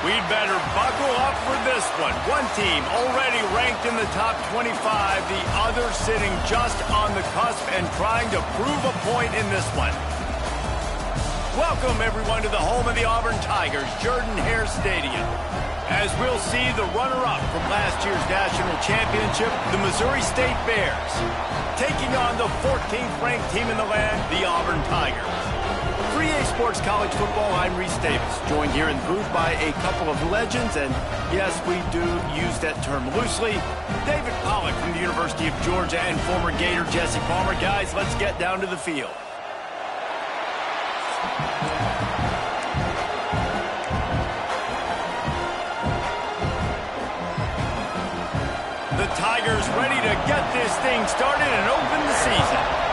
We'd better buckle up for this one. One team already ranked in the top 25, the other sitting just on the cusp and trying to prove a point in this one. Welcome, everyone, to the home of the Auburn Tigers, Jordan-Hare Stadium. As we'll see the runner-up from last year's national championship, the Missouri State Bears, taking on the 14th ranked team in the land, the Auburn Tigers. 3A Sports College Football, I'm Reese Davis, joined here in the booth by a couple of legends, and yes, we do use that term loosely. David Pollack from the University of Georgia and former Gator Jesse Palmer. Guys, let's get down to the field. The Tigers ready to get this thing started and open the season.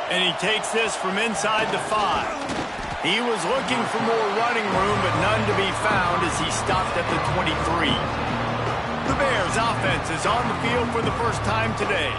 And he takes this from inside the 5. He was looking for more running room, but none to be found as he stopped at the 23. The Bears' offense is on the field for the first time today.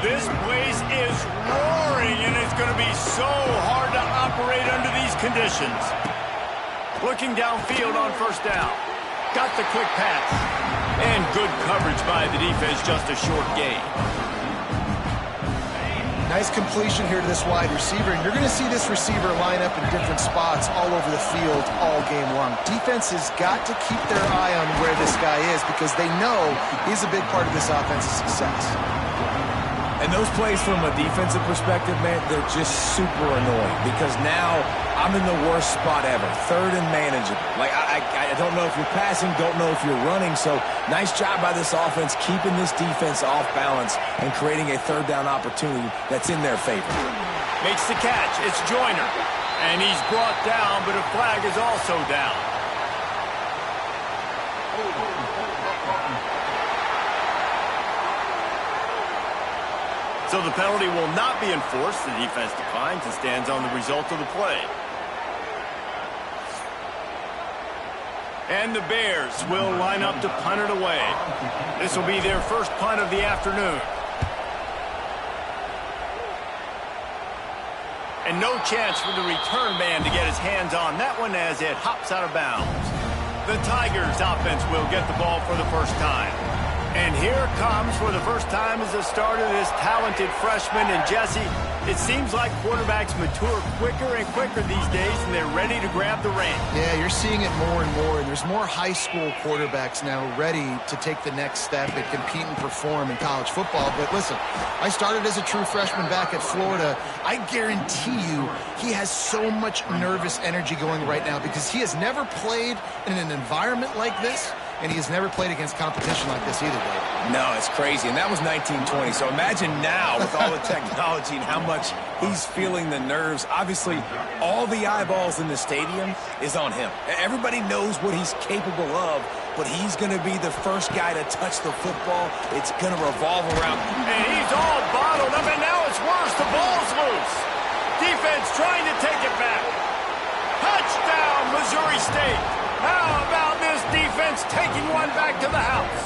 This place is roaring, and it's going to be so hard to operate under these conditions. Looking downfield on first down. Got the quick pass. And good coverage by the defense, just a short gain. Nice completion here to this wide receiver, and you're going to see this receiver line up in different spots all over the field all game long. Defense has got to keep their eye on where this guy is because they know he's a big part of this offense's success. And those plays from a defensive perspective, man, they're just super annoying because now I'm in the worst spot ever, third and manageable. Like, I don't know if you're passing, don't know if you're running, so nice job by this offense keeping this defense off balance and creating a third down opportunity that's in their favor. Makes the catch. It's Joyner. And he's brought down, but a flag is also down. So the penalty will not be enforced. The defense declines and stands on the result of the play. And the Bears will line up to punt it away. This will be their first punt of the afternoon. And no chance for the return man to get his hands on that one as it hops out of bounds. The Tigers offense will get the ball for the first time. And here comes for the first time as a starter this talented freshman. And Jesse, it seems like quarterbacks mature quicker and quicker these days, and they're ready to grab the reins. Yeah, you're seeing it more and more. And there's more high school quarterbacks now ready to take the next step and compete and perform in college football. But listen, I started as a true freshman back at Florida. I guarantee you he has so much nervous energy going right now because he has never played in an environment like this. And he has never played against competition like this either, Dave. No, it's crazy. And that was 1920. So imagine now with all the technology and how much he's feeling the nerves. Obviously, all the eyeballs in the stadium is on him. Everybody knows what he's capable of, but he's going to be the first guy to touch the football. It's going to revolve around. And he's all bottled up, and now it's worse. The ball's loose. Defense trying to take it back. Touchdown, Missouri State. How about this defense taking one back to the house?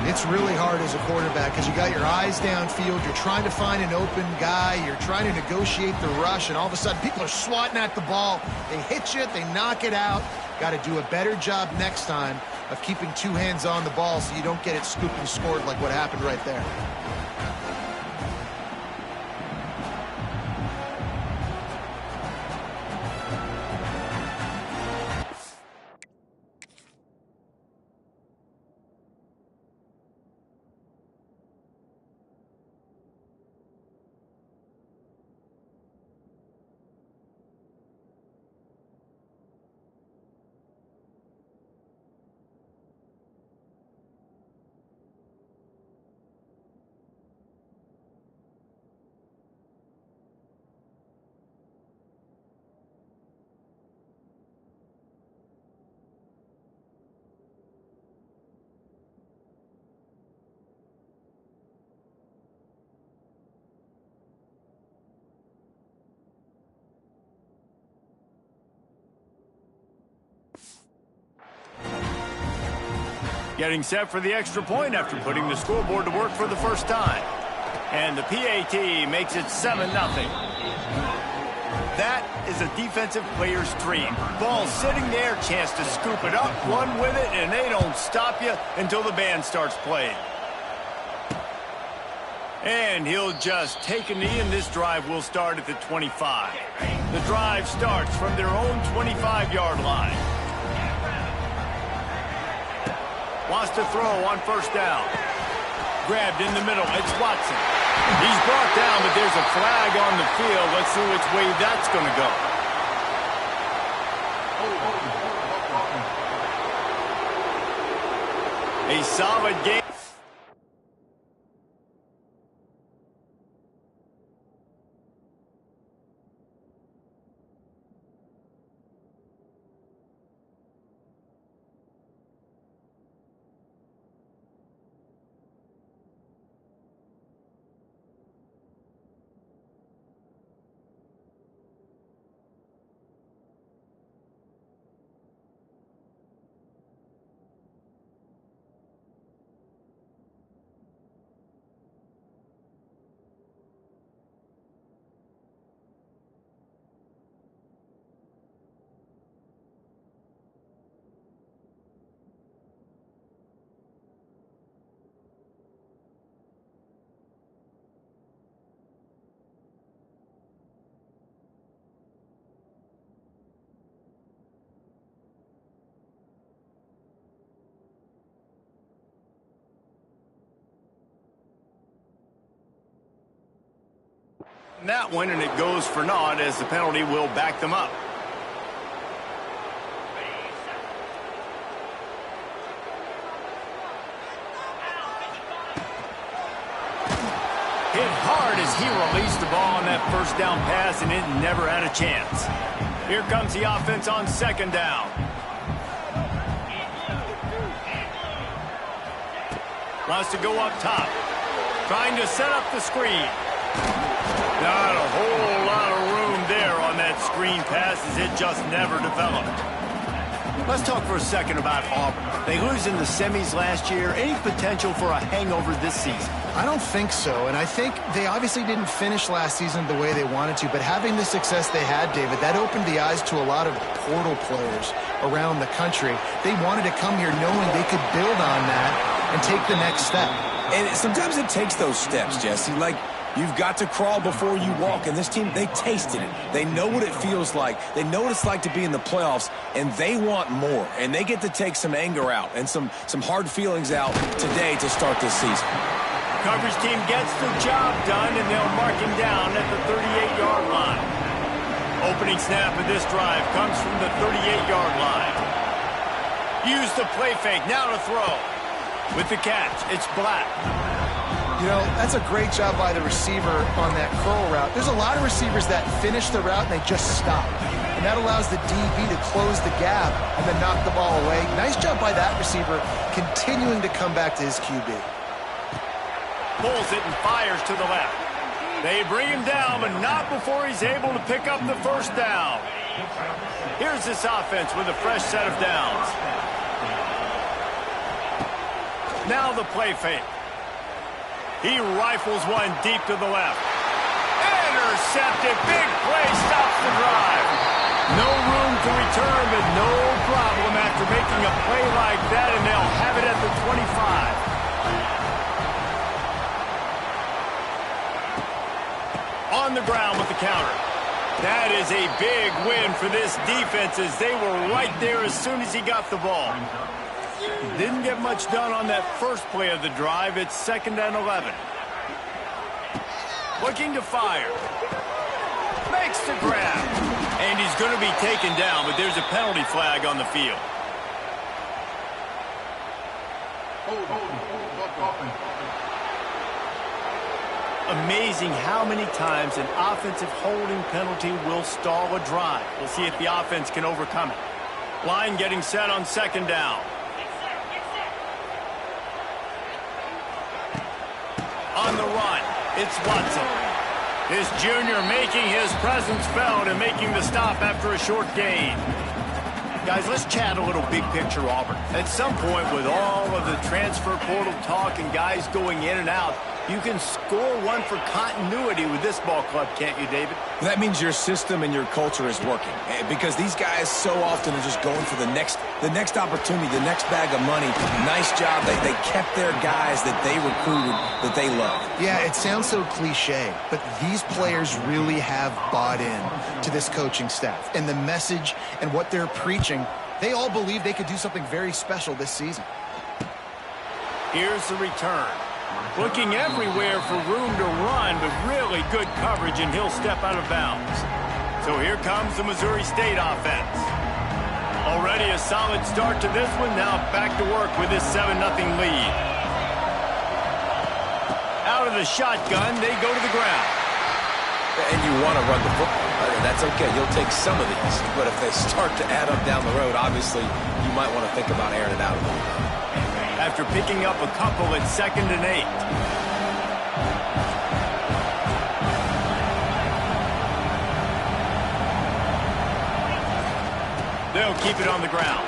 It's really hard as a quarterback because you got your eyes downfield. You're trying to find an open guy. You're trying to negotiate the rush, and all of a sudden people are swatting at the ball. They hit you. They knock it out. Got to do a better job next time of keeping two hands on the ball so you don't get it scooped and scored like what happened right there. Getting set for the extra point after putting the scoreboard to work for the first time. And the PAT makes it 7-0. That is a defensive player's dream. Ball sitting there, chance to scoop it up, run with it, and they don't stop you until the band starts playing. And he'll just take a knee, and this drive will start at the 25. The drive starts from their own 25-yard line. Wants to throw on first down. Grabbed in the middle. It's Watson. He's brought down, but there's a flag on the field. Let's see which way that's going to go. A solid game. That one, and it goes for naught as the penalty will back them up. Hit hard as he released the ball on that first down pass, and it never had a chance. Here comes the offense on second down. Wants to go up top. Trying to set up the screen. Not a whole lot of room there on that screen pass as it just never developed. Let's talk for a second about Auburn. They lose in the semis last year. Any potential for a hangover this season? I don't think so, and I think they obviously didn't finish last season the way they wanted to, but having the success they had, David, that opened the eyes to a lot of portal players around the country. They wanted to come here knowing they could build on that and take the next step. And sometimes it takes those steps, Jesse. Like, you've got to crawl before you walk, and this team, they tasted it. They know what it feels like. They know what it's like to be in the playoffs, and they want more. And they get to take some anger out and some hard feelings out today to start this season. Coverage team gets the job done, and they'll mark him down at the 38-yard line. Opening snap of this drive comes from the 38-yard line. Use the play fake, now to throw. With the catch, it's Black. You know, that's a great job by the receiver on that curl route. There's a lot of receivers that finish the route and they just stop. And that allows the DB to close the gap and then knock the ball away. Nice job by that receiver, continuing to come back to his QB. Pulls it and fires to the left. They bring him down, but not before he's able to pick up the first down. Here's this offense with a fresh set of downs. Now the play fake. He rifles one deep to the left. Intercepted. Big play stops the drive. No room to return, but no problem after making a play like that, and they'll have it at the 25. On the ground with the counter. That is a big win for this defense as they were right there as soon as he got the ball. Didn't get much done on that first play of the drive. It's 2nd and 11. Looking to fire. Makes the grab. And he's going to be taken down, but there's a penalty flag on the field. Amazing how many times an offensive holding penalty will stall a drive. We'll see if the offense can overcome it. Line getting set on 2nd down. On the run, it's Watson. This junior making his presence felt and making the stop after a short gain. Guys, let's chat a little big picture Auburn. At some point, with all of the transfer portal talk and guys going in and out, you can score one for continuity with this ball club, can't you, David? That means your system and your culture is working, because these guys so often are just going for the next opportunity, the next bag of money. Nice job. They kept their guys that they recruited, that they love. Yeah, it sounds so cliche, but these players really have bought in to this coaching staff and the message and what they're preaching. They all believe they could do something very special this season. Here's the return. Looking everywhere for room to run, but really good coverage, and he'll step out of bounds. So here comes the Missouri State offense. Already a solid start to this one. Now back to work with this 7-0 lead. Out of the shotgun, they go to the ground. And you want to run the football. That's okay. You'll take some of these. But if they start to add up down the road, obviously, you might want to think about airing it out a little bit. After picking up a couple at 2nd and 8. They'll keep it on the ground.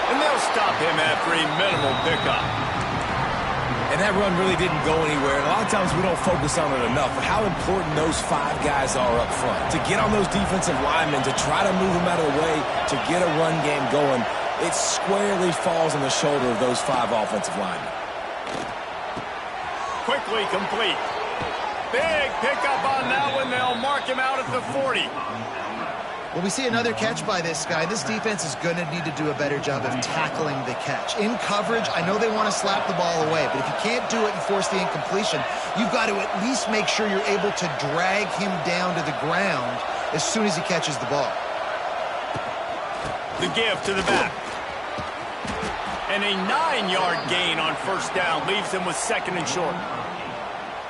And they'll stop him after a minimal pickup. And that run really didn't go anywhere. And a lot of times we don't focus on it enough, but how important those 5 guys are up front. To get on those defensive linemen, to try to move them out of the way, to get a run game going, it squarely falls on the shoulder of those 5 offensive linemen. Quickly complete. Big pickup on that one. They'll mark him out at the 40. Well, we see another catch by this guy. This defense is going to need to do a better job of tackling the catch. In coverage, I know they want to slap the ball away, but if you can't do it and force the incompletion, you've got to at least make sure you're able to drag him down to the ground as soon as he catches the ball. The give to the back. And a 9-yard gain on 1st down leaves them with 2nd and short.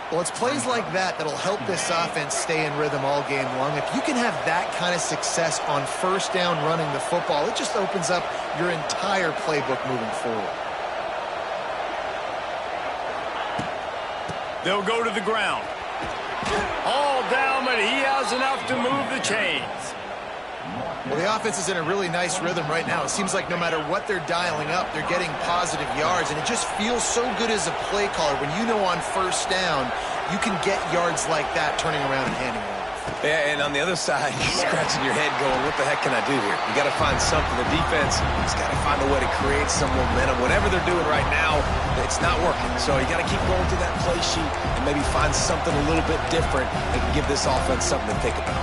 Well, it's plays like that that'll help this offense stay in rhythm all game long. If you can have that kind of success on 1st down running the football, it just opens up your entire playbook moving forward. They'll go to the ground. All down, but he has enough to move the chains. Well, the offense is in a really nice rhythm right now. It seems like no matter what they're dialing up, they're getting positive yards, and it just feels so good as a play caller when you know on 1st down you can get yards like that turning around and handing it off. Yeah, and on the other side, you're scratching your head going, what the heck can I do here? You got to find something. The defense has got to find a way to create some momentum. Whatever they're doing right now, it's not working. So you got to keep going through that play sheet and maybe find something a little bit different that can give this offense something to think about.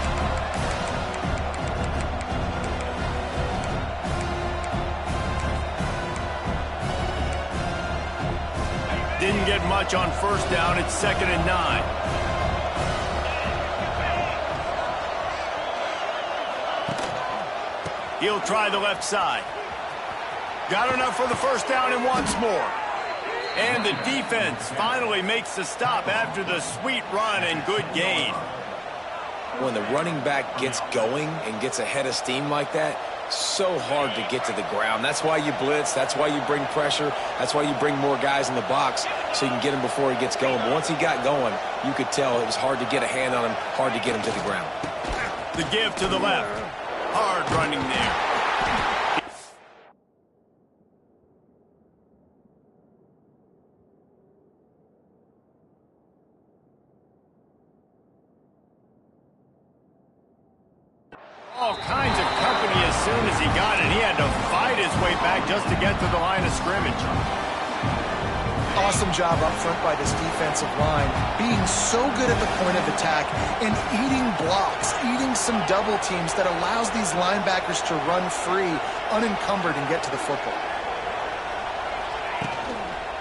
Didn't get much on 1st down. It's 2nd and 9. He'll try the left side. Got enough for the 1st down and once more. And the defense finally makes the stop after the sweet run and good gain. When the running back gets going and gets ahead of steam like that, so hard to get to the ground. That's why you blitz. That's why you bring pressure. That's why you bring more guys in the box so you can get him before he gets going. But once he got going, you could tell it was hard to get a hand on him, hard to get him to the ground. The give to the left. Hard running there. All kinds of company as soon as he got it. He had to fight his way back just to get to the line of scrimmage. Awesome job up front by this defensive line, being so good at the point of attack and eating blocks, eating some double teams that allows these linebackers to run free, unencumbered, and get to the football.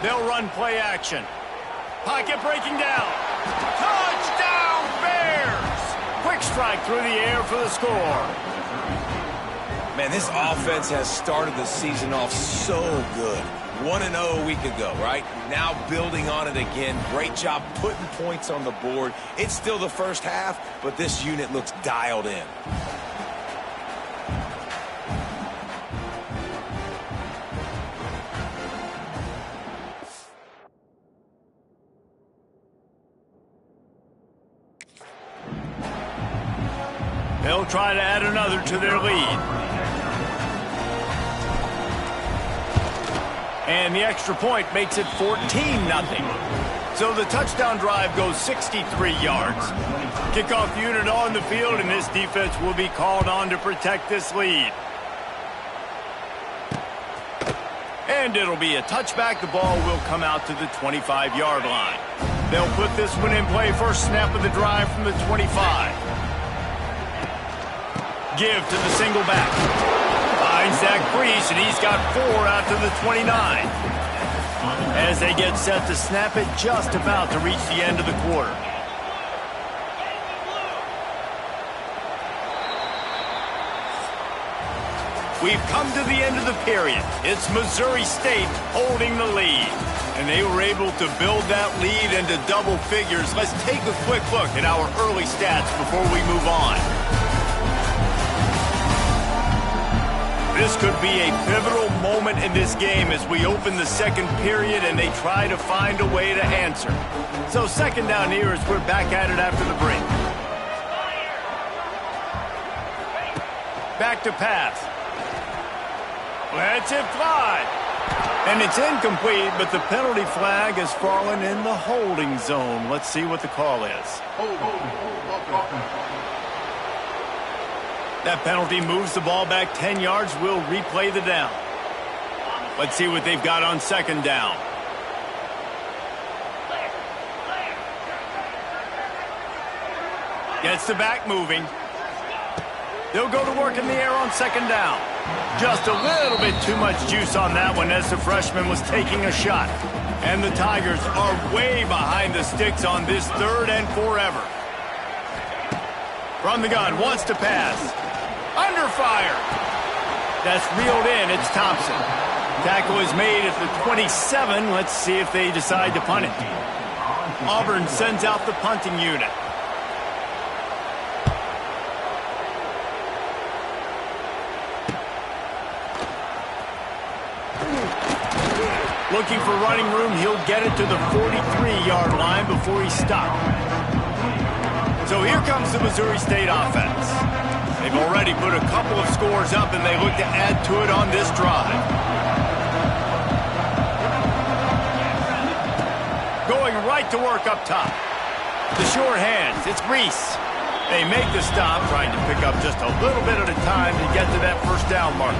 They'll run play action. Pocket breaking down. Touchdown, Bears! Quick strike through the air for the score. Man, this offense has started the season off so good. 1-0 a week ago, right? Now building on it again. Great job putting points on the board. It's still the first half, but this unit looks dialed in. They'll try to add another to their lead. And the extra point makes it 14-0. So the touchdown drive goes 63 yards. Kickoff unit on the field, and this defense will be called on to protect this lead. And it'll be a touchback. The ball will come out to the 25-yard line. They'll put this one in play. First snap of the drive from the 25. Give to the single back. Finds that crease, and he's got 4 out to the 29. As they get set to snap it, just about to reach the end of the quarter. We've come to the end of the period. It's Missouri State holding the lead. And they were able to build that lead into double figures. Let's take a quick look at our early stats before we move on. This could be a pivotal moment in this game as we open the second period and they try to find a way to answer. So second down here as we're back at it after the break. Back to pass. Lets it fly. And it's incomplete, but the penalty flag has fallen in the holding zone. Let's see what the call is. That penalty moves the ball back 10 yards. We'll replay the down. Let's see what they've got on second down. Gets the back moving. They'll go to work in the air on second down. Just a little bit too much juice on that one as the freshman was taking a shot. And the Tigers are way behind the sticks on this third and forever. From the gun, wants to pass. Under fire. That's reeled in. It's Thompson. Tackle is made at the 27. Let's see if they decide to punt it. Auburn sends out the punting unit. Looking for running room, he'll get it to the 43-yard line before he's stopped. So here comes the Missouri State offense. They've already put a couple of scores up, and they look to add to it on this drive. Going right to work up top. The short hands, it's Reese. They make the stop, trying to pick up just a little bit at a time to get to that first down marker.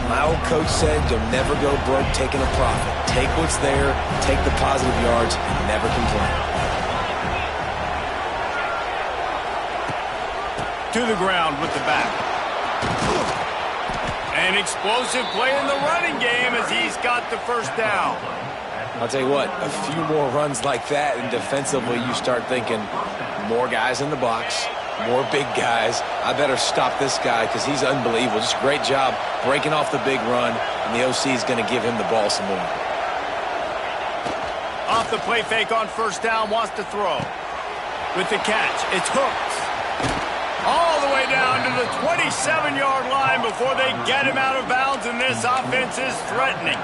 My old coach said you'll never go broke taking a profit. Take what's there, take the positive yards, and never complain. To the ground with the back. An explosive play in the running game as he's got the first down. I'll tell you what, a few more runs like that, and defensively you start thinking more guys in the box, more big guys. I better stop this guy because he's unbelievable. Just a great job breaking off the big run, and the OC is going to give him the ball some more. Off the play fake on first down, wants to throw. With the catch, it's hooked. All the way down to the 27-yard line before they get him out of bounds, and this offense is threatening.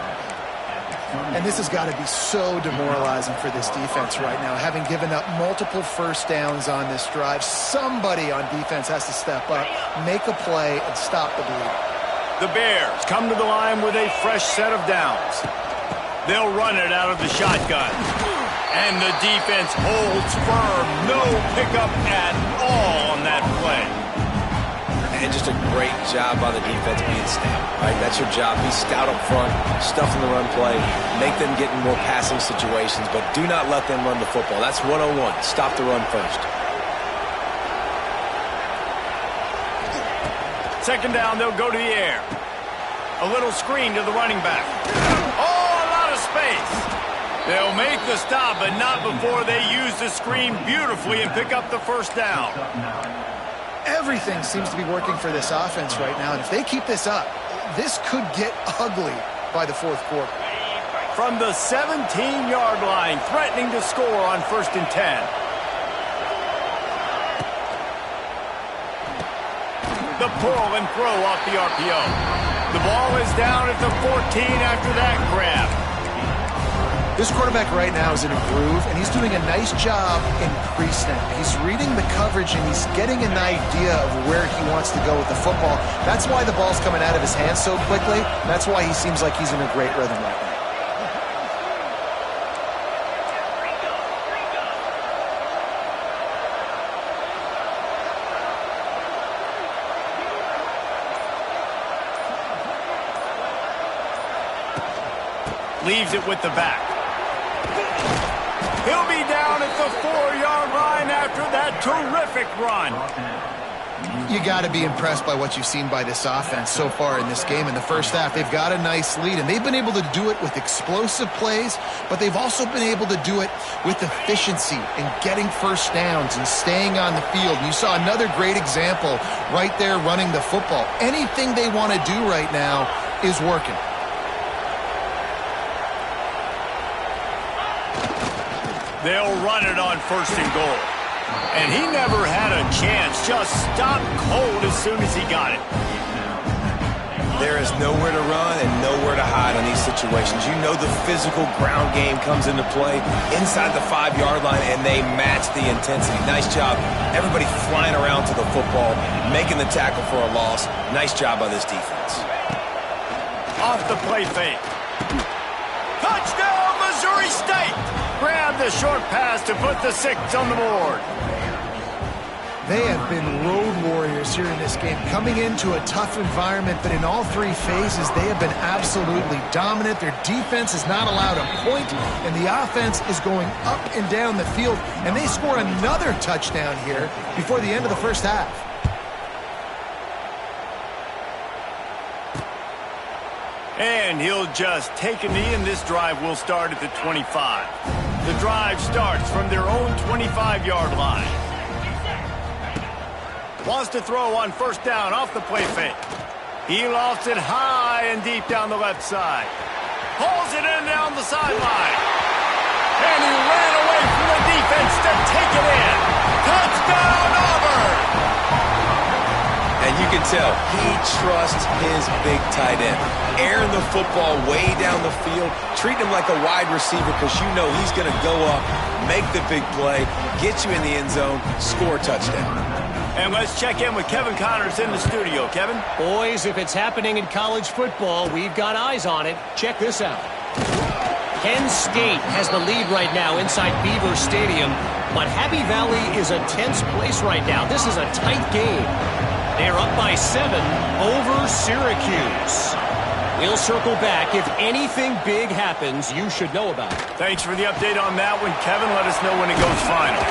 And this has got to be so demoralizing for this defense right now. Having given up multiple first downs on this drive, somebody on defense has to step up, make a play, and stop the bleed. The Bears come to the line with a fresh set of downs. They'll run it out of the shotgun. And the defense holds firm. No pickup at all on that play. And just a great job by the defense being stout. Right? That's your job. Be stout up front, stuff in the run play, make them get in more passing situations, but do not let them run the football. That's 101. Stop the run first. Second down, they'll go to the air. A little screen to the running back. Oh, a lot of space. They'll make the stop, but not before they use the screen beautifully and pick up the first down. Everything seems to be working for this offense right now, and if they keep this up, this could get ugly by the fourth quarter. From the 17-yard line, threatening to score on 1st and 10. The pull and throw off the RPO. The ball is down at the 14 after that grab. This quarterback right now is in a groove, and he's doing a nice job in pre-snap. He's reading the coverage, and he's getting an idea of where he wants to go with the football. That's why the ball's coming out of his hands so quickly. That's why he seems like he's in a great rhythm right now. Leaves it with the back. He'll be down at the 4-yard line after that terrific run. You got to be impressed by what you've seen by this offense so far in this game. In the first half, they've got a nice lead, and they've been able to do it with explosive plays, but they've also been able to do it with efficiency and getting first downs and staying on the field. And you saw another great example right there running the football. Anything they want to do right now is working. They'll run it on 1st and goal. And he never had a chance. Just stopped cold as soon as he got it. There is nowhere to run and nowhere to hide on these situations. You know the physical ground game comes into play inside the 5-yard line, and they match the intensity. Nice job. Everybody flying around to the football, making the tackle for a loss. Nice job by this defense. Off the play fake. Touchdown, Missouri State! Grab the short pass to put the 6 on the board. They have been road warriors here in this game, coming into a tough environment, but in all 3 phases, they have been absolutely dominant. Their defense is not allowed a point, and the offense is going up and down the field, and they score another touchdown here before the end of the first half. And he'll just take a knee, and this drive will start at the 25. The drive starts from their own 25-yard line. Wants to throw on 1st down off the play fake. He lofts it high and deep down the left side. Pulls it in down the sideline. And he ran away from the defense to take it in. Touchdown, Auburn! And you can tell he trusts his big tight end. Airing the football way down the field, treat him like a wide receiver because you know he's going to go up, make the big play, get you in the end zone, score a touchdown. And let's check in with Kevin Connors in the studio. Kevin? Boys, if it's happening in college football, we've got eyes on it. Check this out. Penn State has the lead right now inside Beaver Stadium, but Happy Valley is a tense place right now. This is a tight game. They're up by 7 over Syracuse. We'll circle back. If anything big happens, you should know about it. Thanks for the update on that one, Kevin. Let us know when it goes final.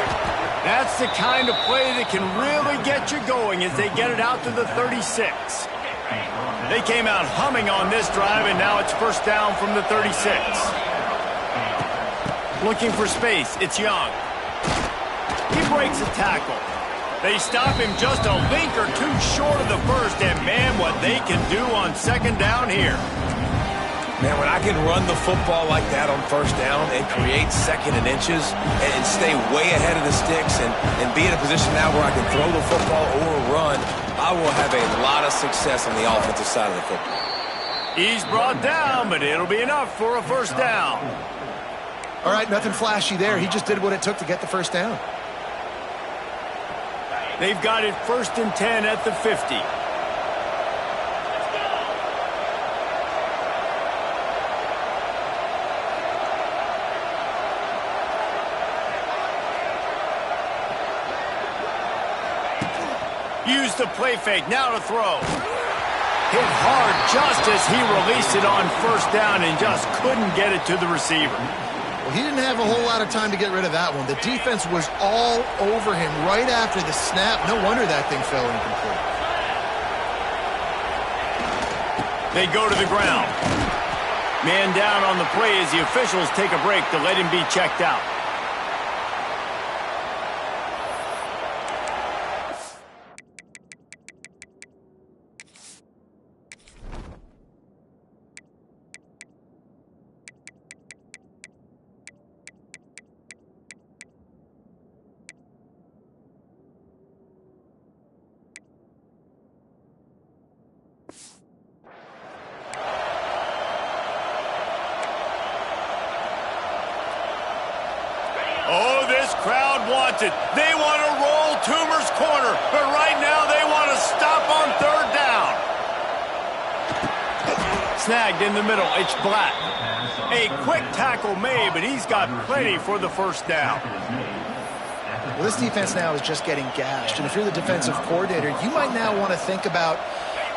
That's the kind of play that can really get you going as they get it out to the 36. They came out humming on this drive, and now it's 1st down from the 36. Looking for space. It's Young. He breaks a tackle. They stop him just a link or 2 short of the 1st, and man, what they can do on 2nd down here. Man, when I can run the football like that on 1st down and create 2nd and inches and stay way ahead of the sticks and be in a position now where I can throw the football or run, I will have a lot of success on the offensive side of the football. He's brought down, but it'll be enough for a 1st down. All right, nothing flashy there. He just did what it took to get the 1st down. They've got it 1st and 10 at the 50. Use the play fake, now to throw. Hit hard just as he released it on 1st down and just couldn't get it to the receiver. Well, he didn't have a whole lot of time to get rid of that one. The defense was all over him right after the snap. No wonder that thing fell incomplete. They go to the ground. Man down on the play as the officials take a break to let him be checked out. This crowd wants it. They want to roll Toomer's corner, but right now they want to stop on third down. Snagged in the middle. It's Black. A quick tackle made, but he's got plenty for the first down. Well, this defense now is just getting gashed, and if you're the defensive coordinator, you might now want to think about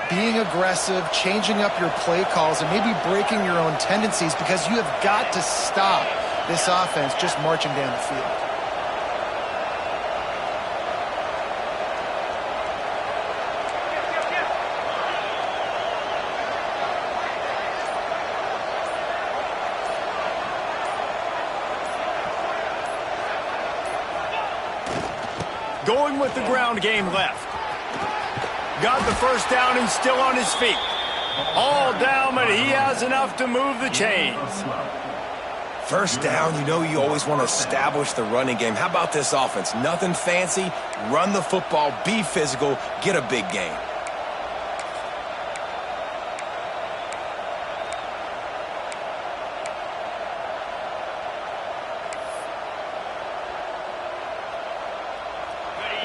being aggressive, changing up your play calls, and maybe breaking your own tendencies, because you have got to stop this offense just marching down the field. Going with the ground game left. Got the first down and still on his feet. All down, but he has enough to move the chains. First down, you know you always want to establish the running game. How about this offense? Nothing fancy. Run the football, be physical, get a big gain.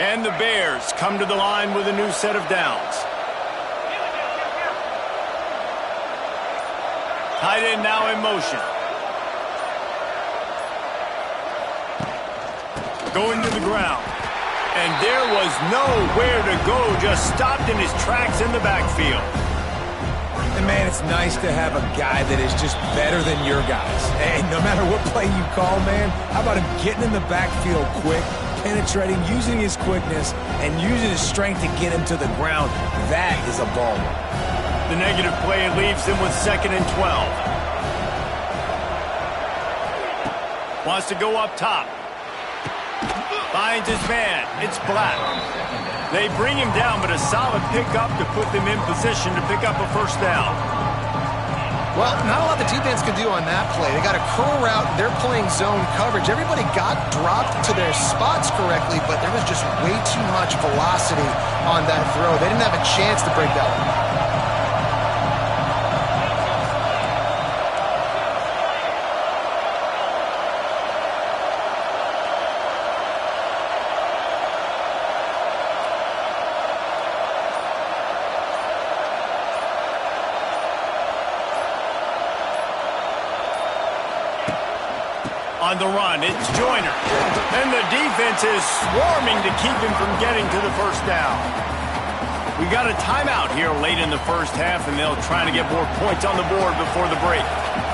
And the Bears come to the line with a new set of downs. Tight end now in motion. Going to the ground. And there was nowhere to go, just stopped in his tracks in the backfield. And, man, it's nice to have a guy that is just better than your guys. And no matter what play you call, man, how about him getting in the backfield quick, penetrating, using his quickness, and using his strength to get him to the ground? That is a ball. The negative play leaves him with 2nd and 12. Wants to go up top. Finds his man. It's Black. They bring him down, but a solid pickup to put them in position to pick up a first down. Well, not a lot the defense can do on that play. They got a curl route. They're playing zone coverage. Everybody got dropped to their spots correctly, but there was just way too much velocity on that throw. They didn't have a chance to break that one. On the run, it's Joyner. And the defense is swarming to keep him from getting to the first down. We got a timeout here late in the first half, and they'll try to get more points on the board before the break.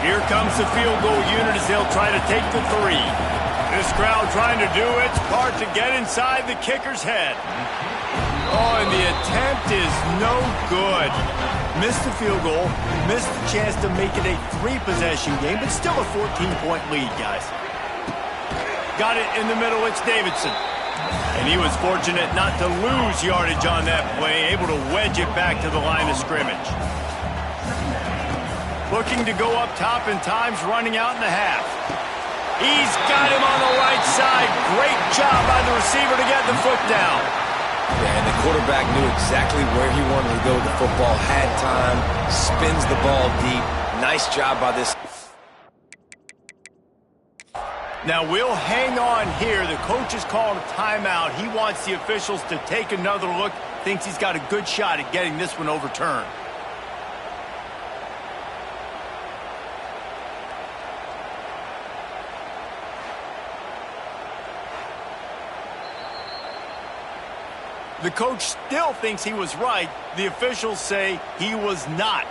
Here comes the field goal unit as they'll try to take the 3. This crowd trying to do its part to get inside the kicker's head. Oh, and the attempt is no good. Missed the field goal, missed the chance to make it a 3-possession game, but still a 14-point lead, guys. Got it in the middle, it's Davidson. And he was fortunate not to lose yardage on that play, able to wedge it back to the line of scrimmage. Looking to go up top, and time's running out in the half. He's got him on the right side. Great job by the receiver to get the foot down. Yeah, and the quarterback knew exactly where he wanted to go with the football, had time, spins the ball deep. Nice job by this. Now we'll hang on here. The coach is calling a timeout. He wants the officials to take another look. Thinks he's got a good shot at getting this one overturned. The coach still thinks he was right. The officials say he was not.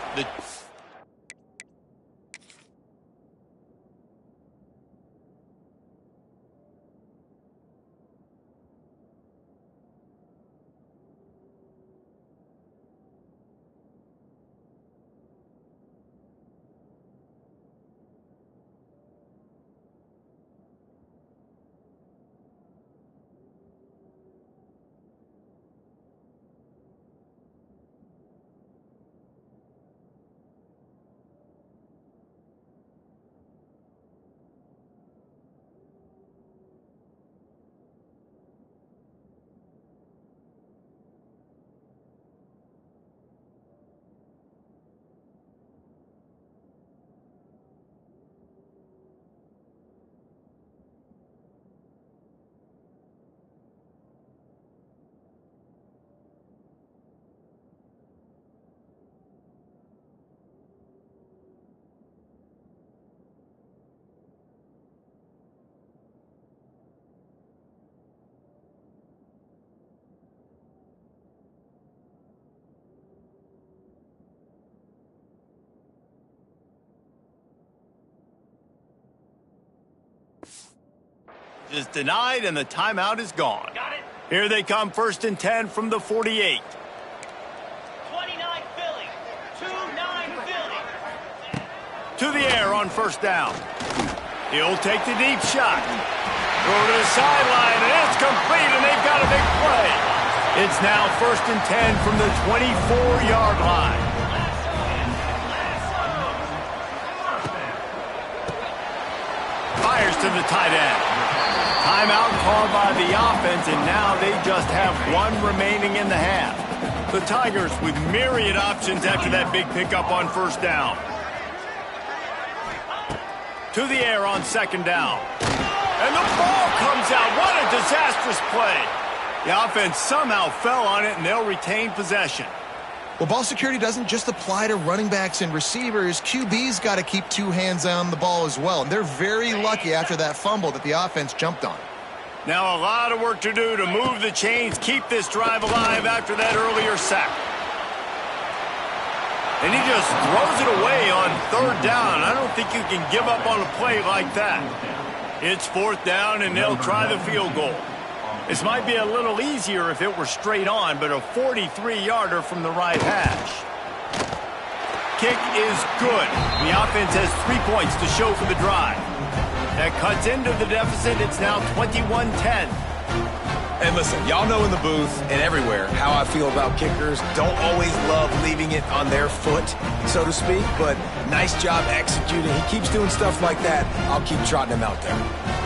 is denied, and the timeout is gone. Here they come, 1st and 10 from the 48. 29 Philly. 2-9 Philly. To the air on 1st down. He'll take the deep shot. Throw to the sideline, and it's complete, and they've got a big play. It's now 1st and 10 from the 24-yard line. Fires to the tight end. Timeout called by the offense, and now they just have one remaining in the half. The Tigers with myriad options after that big pickup on 1st down. To the air on 2nd down. And the ball comes out. What a disastrous play. The offense somehow fell on it, and they'll retain possession. Well, ball security doesn't just apply to running backs and receivers. QB's got to keep 2 hands on the ball as well. And they're very lucky after that fumble that the offense jumped on. Now a lot of work to do to move the chains, keep this drive alive after that earlier sack. And he just throws it away on 3rd down. I don't think you can give up on a play like that. It's 4th down, and they'll try the field goal. This might be a little easier if it were straight on, but a 43-yarder from the right hash. Kick is good. The offense has 3 points to show for the drive. That cuts into the deficit. It's now 21-10. And listen, y'all know in the booth and everywhere how I feel about kickers. Don't always love leaving it on their foot, so to speak, but nice job executing. He keeps doing stuff like that. I'll keep trotting him out there.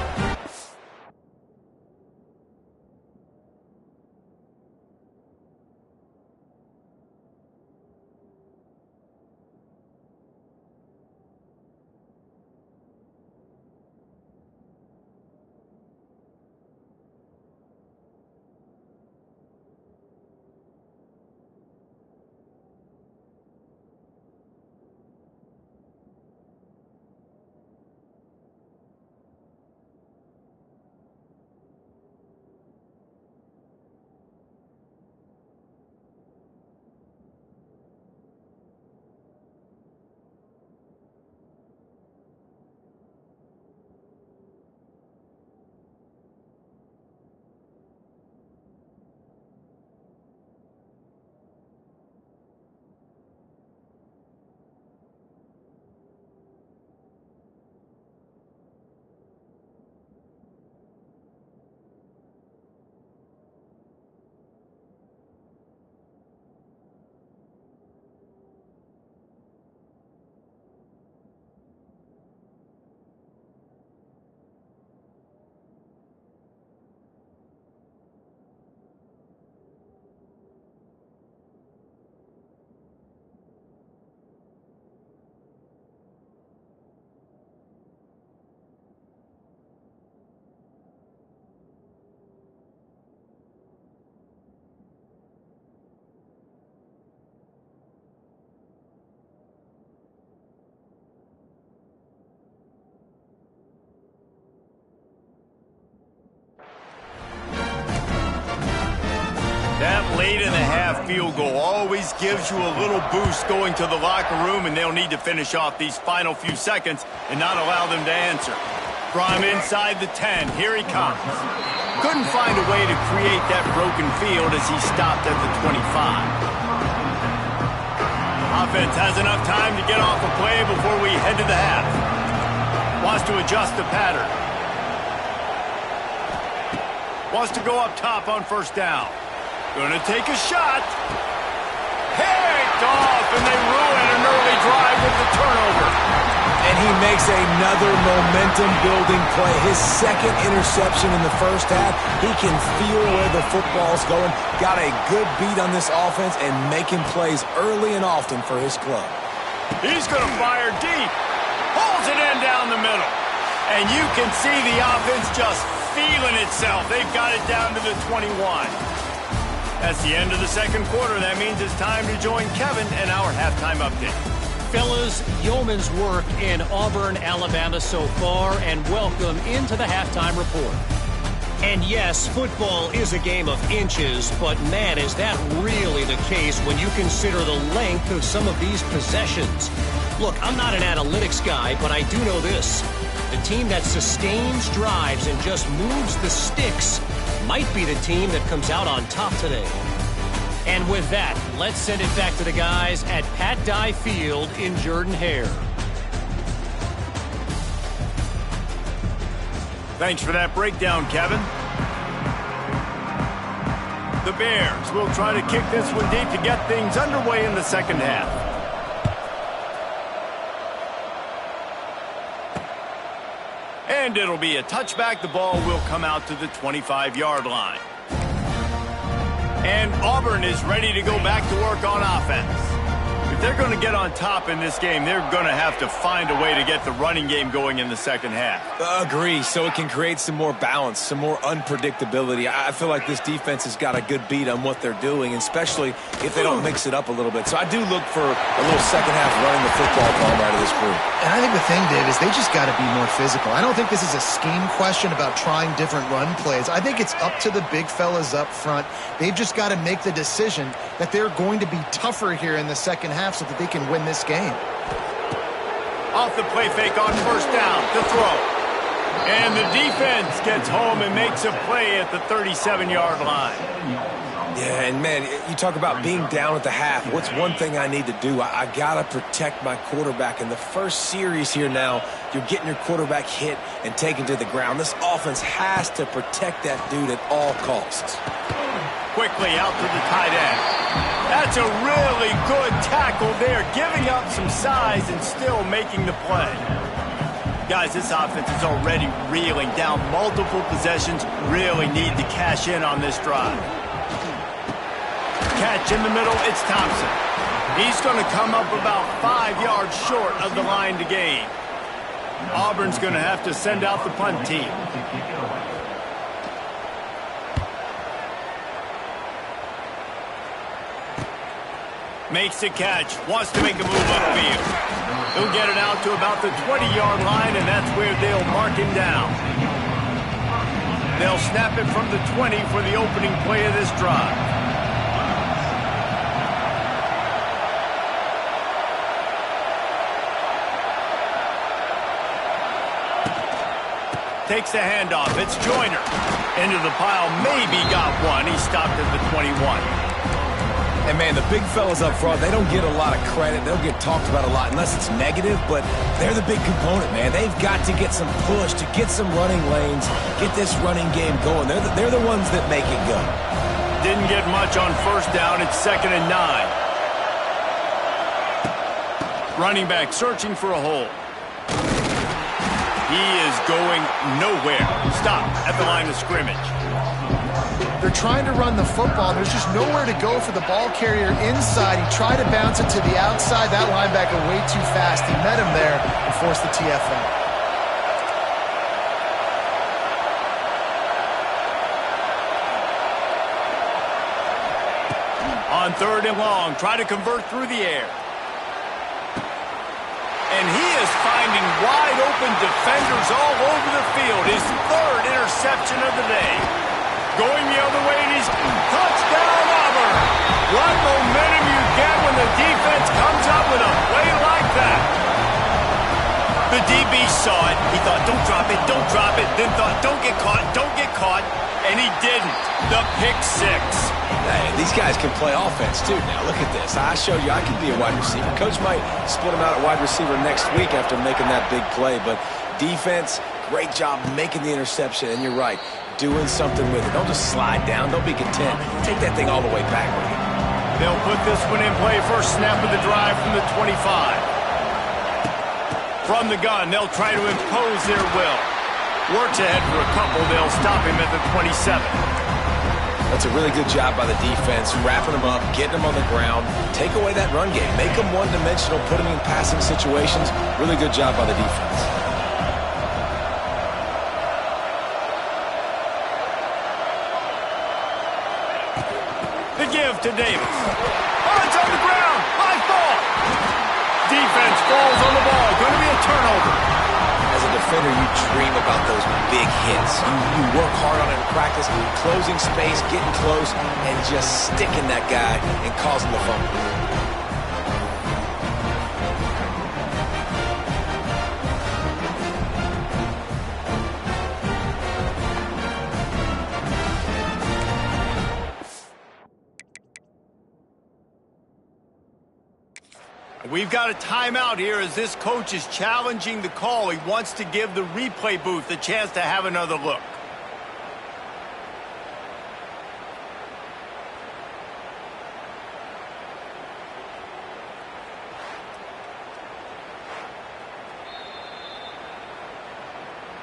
That late in the half field goal always gives you a little boost going to the locker room, and they'll need to finish off these final few seconds and not allow them to answer. From inside the 10, here he comes. Couldn't find a way to create that broken field as he stopped at the 25. Offense has enough time to get off a play before we head to the half. Wants to adjust the pattern. Wants to go up top on 1st down. Gonna take a shot. Picked off, and they ruin an early drive with the turnover. And he makes another momentum-building play. His 2nd interception in the 1st half. He can feel where the football's going. Got a good beat on this offense and making plays early and often for his club. He's gonna fire deep. Pulls it in down the middle. And you can see the offense just feeling itself. They've got it down to the 21. That's the end of the 2nd quarter. That means it's time to join Kevin and our halftime update. Fellas, yeoman's work in Auburn, Alabama so far, and welcome into the halftime report. And yes, football is a game of inches, but man, is that really the case when you consider the length of some of these possessions. Look, I'm not an analytics guy, but I do know this. The team that sustains drives and just moves the sticks might be the team that comes out on top today. And with that, let's send it back to the guys at Pat Dye Field in Jordan-Hare. Thanks for that breakdown, Kevin. The Bears will try to kick this one deep to get things underway in the second half. And it'll be a touchback. The ball will come out to the 25-yard line. And Auburn is ready to go back to work on offense. If they're going to get on top in this game, they're going to have to find a way to get the running game going in the second half. Agree, so it can create some more balance, some more unpredictability. I feel like this defense has got a good beat on what they're doing, especially if they don't mix it up a little bit. So I do look for a little second half running the football ball out of this group. And I think the thing, Dave, is they just got to be more physical. I don't think this is a scheme question about trying different run plays. I think it's up to the big fellas up front. They've just got to make the decision that they're going to be tougher here in the second half so that they can win this game. Off the play fake on first down to throw. And the defense gets home and makes a play at the 37-yard line. Yeah, and man, you talk about being down at the half. What's one thing I need to do? I got to protect my quarterback. In the first series here now, you're getting your quarterback hit and taken to the ground. This offense has to protect that dude at all costs. Quickly out to the tight end. That's a really good tackle there, giving up some size and still making the play. Guys, this offense is already reeling down multiple possessions. Really need to cash in on this drive. Catch in the middle, it's Thompson. He's going to come up about 5 yards short of the line to gain. Auburn's going to have to send out the punt team. Makes the catch, wants to make a move upfield. He'll get it out to about the 20-yard line, and that's where they'll mark him down. They'll snap it from the 20 for the opening play of this drive. Takes the handoff. It's Joyner. Into the pile. Maybe got one. He stopped at the 21. And, man, the big fellas up front, they don't get a lot of credit. They'll get talked about a lot unless it's negative, but they're the big component, man. They've got to get some push, to get some running lanes, get this running game going. They're the ones that make it go. Didn't get much on first down. It's 2nd and 9. Running back searching for a hole. He is going nowhere. Stop at the line of scrimmage. They're trying to run the football. There's just nowhere to go for the ball carrier inside. He tried to bounce it to the outside. That linebacker way too fast. He met him there and forced the TFL. On 3rd and long, try to convert through the air. And he is finding wide-open defenders all over the field. His 3rd interception of the day. Going the other way, and he's touchdown Auburn. What momentum you get when the defense comes up with a play like that. The DB saw it. He thought, don't drop it, don't drop it. Then thought, don't get caught, and he didn't. The pick 6. Hey, these guys can play offense, too. Now, look at this. I showed you I can be a wide receiver. Coach might split him out at wide receiver next week after making that big play. But defense, great job making the interception. And you're right, doing something with it. Don't just slide down. Don't be content. Take that thing all the way backward. They'll put this one in play. First snap of the drive from the 25. From the gun, they'll try to impose their will. Works ahead for a couple. They'll stop him at the 27. That's a really good job by the defense, wrapping them up, getting them on the ground. Take away that run game. Make them one-dimensional, put them in passing situations. Really good job by the defense. The give to Davis. Oh, it's on the ground. High ball. Defense falls on the ball. Going to be a turnover. As a defender, you dream about those big hits. You work hard on it in practice, closing space, getting close, and just sticking that guy and causing the fumble. We've got a timeout here as this coach is challenging the call. He wants to give the replay booth a chance to have another look.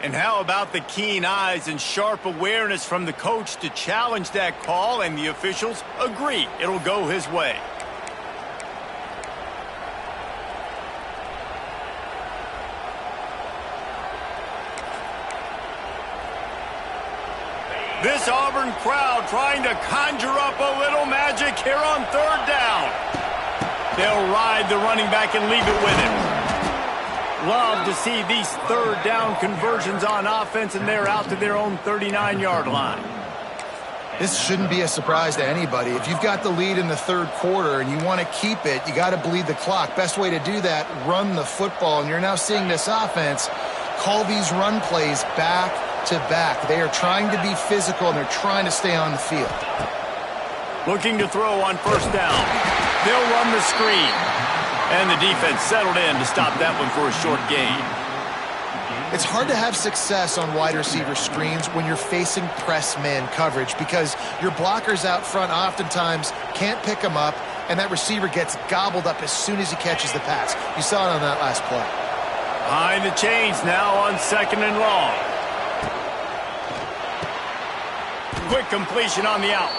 And how about the keen eyes and sharp awareness from the coach to challenge that call, and the officials agree it'll go his way. This Auburn crowd trying to conjure up a little magic here on third down. They'll ride the running back and leave it with him. Love to see these third down conversions on offense, and they're out to their own 39-yard line. This shouldn't be a surprise to anybody. If you've got the lead in the third quarter and you want to keep it, you got to bleed the clock. Best way to do that, run the football. And you're now seeing this offense call these run plays back to back. They are trying to be physical, and they're trying to stay on the field. Looking to throw on first down. They'll run the screen. And the defense settled in to stop that one for a short gain. It's hard to have success on wide receiver screens when you're facing press man coverage because your blockers out front oftentimes can't pick them up, and that receiver gets gobbled up as soon as he catches the pass. You saw it on that last play. Behind the chains now on second and long. Quick completion on the out.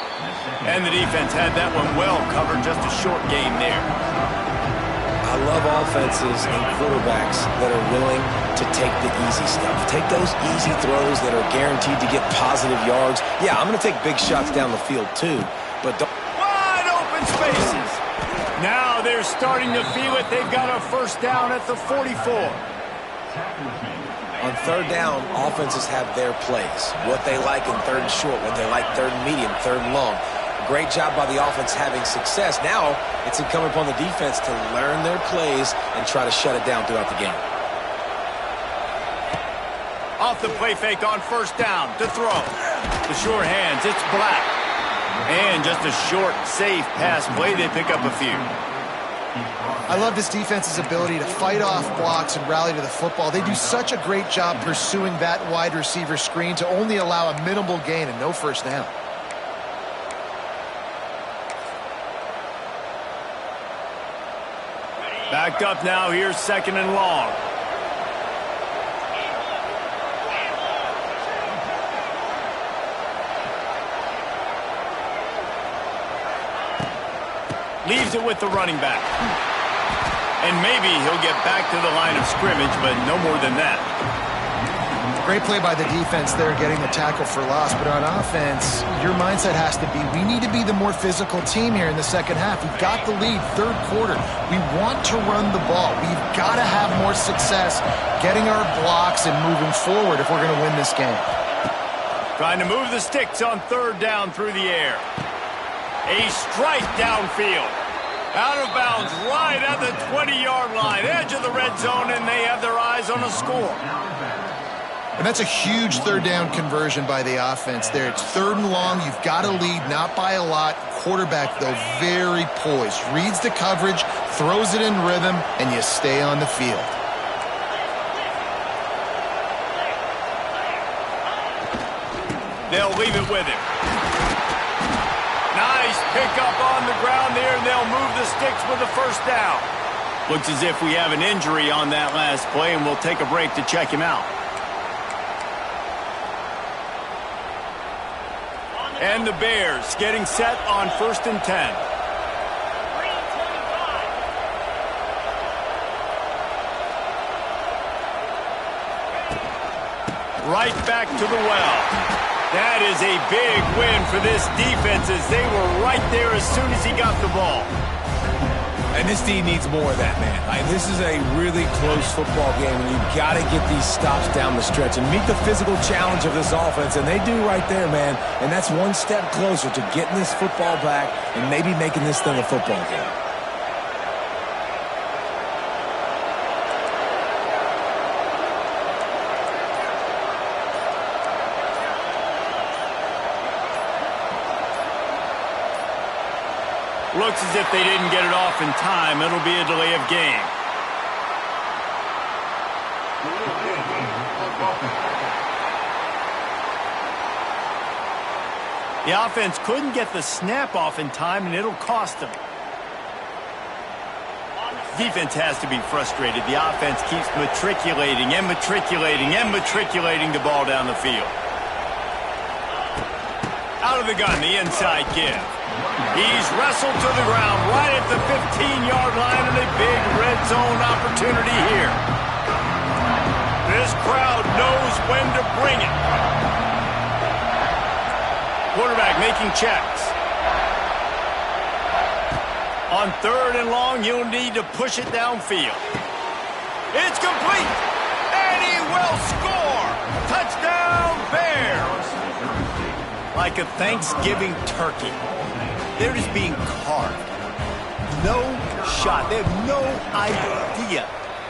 And the defense had that one well covered, just a short gain there. I love offenses and quarterbacks that are willing to take the easy stuff. Take those easy throws that are guaranteed to get positive yards. Yeah, I'm going to take big shots down the field too, but don't... Wide open spaces. Now they're starting to feel it. They've got a first down at the 44. On third down, offenses have their plays. What they like in third and short, what they like third and medium, third and long. Great job by the offense having success. Now it's incumbent upon the defense to learn their plays and try to shut it down throughout the game. Off the play fake on first down to throw. The sure hands, it's Black. And just a short, safe pass play. They pick up a few. I love this defense's ability to fight off blocks and rally to the football. They do such a great job pursuing that wide receiver screen to only allow a minimal gain and no first down. Backed up now, here's second and long. Leaves it with the running back. And maybe he'll get back to the line of scrimmage, but no more than that. Great play by the defense there, getting the tackle for loss. But on offense, your mindset has to be, we need to be the more physical team here in the second half. We've got the lead, third quarter. We want to run the ball. We've got to have more success getting our blocks and moving forward if we're going to win this game. Trying to move the sticks on third down through the air. A strike downfield. Out of bounds right at the 20-yard line. Edge of the red zone, and they have their eyes on a score. And that's a huge third down conversion by the offense there. It's third and long. You've got to lead, not by a lot. Quarterback, though, very poised. Reads the coverage, throws it in rhythm, and you stay on the field. They'll leave it with him. Nice pickup on the ground there, and they'll move the sticks with the first down. Looks as if we have an injury on that last play, and we'll take a break to check him out. And the Bears getting set on 1st and 10. Right back to the well. That is a big win for this defense as they were right there as soon as he got the ball. And this team needs more of that, man. This is a really close football game, and you've got to get these stops down the stretch and meet the physical challenge of this offense, and they do right there, man. And that's one step closer to getting this football back and maybe making this thing a football game. Looks as if they didn't get it off in time. It'll be a delay of game. The offense couldn't get the snap off in time, and it'll cost them. Defense has to be frustrated. The offense keeps matriculating and matriculating and matriculating the ball down the field. Out of the gun, the inside give. He's wrestled to the ground right at the 15-yard line, and a big red zone opportunity here. This crowd knows when to bring it. Quarterback making checks. On 3rd and long, you'll need to push it downfield. It's complete, and he will score. Touchdown, Bears. Like a Thanksgiving turkey, they're just being carved. No shot. They have no idea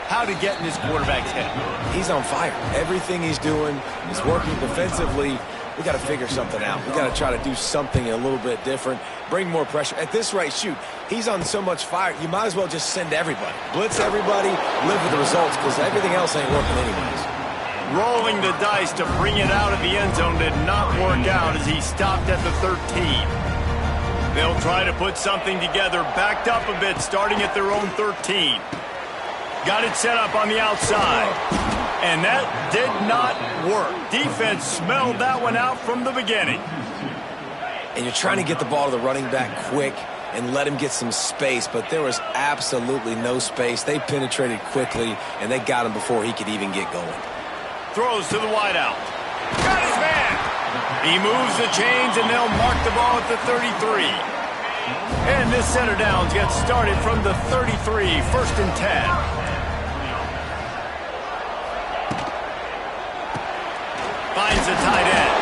how to get in this quarterback's head. He's on fire. Everything he's doing is working defensively. We got to figure something out. We got to try to do something a little bit different, bring more pressure. At this rate, shoot, he's on so much fire, you might as well just send everybody. Blitz everybody, live with the results, because everything else ain't working anyways. Rolling the dice to bring it out of the end zone did not work out as he stopped at the 13. They'll try to put something together, backed up a bit, starting at their own 13. Got it set up on the outside. And that did not work. Defense smelled that one out from the beginning. And you're trying to get the ball to the running back quick and let him get some space, but there was absolutely no space. They penetrated quickly, and they got him before he could even get going. Throws to the wideout. Got his man. He moves the chains, and they'll mark the ball at the 33. And this set of downs gets started from the 33, 1st and 10. Finds the tight end.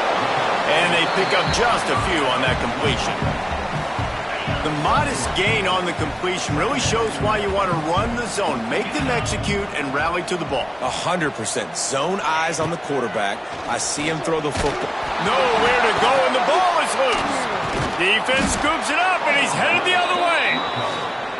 And they pick up just a few on that completion. The modest gain on the completion really shows why you want to run the zone, make them execute, and rally to the ball. 100%. Zone eyes on the quarterback. I see him throw the football. Nowhere to go, and the ball is loose. Defense scoops it up, and he's headed the other way.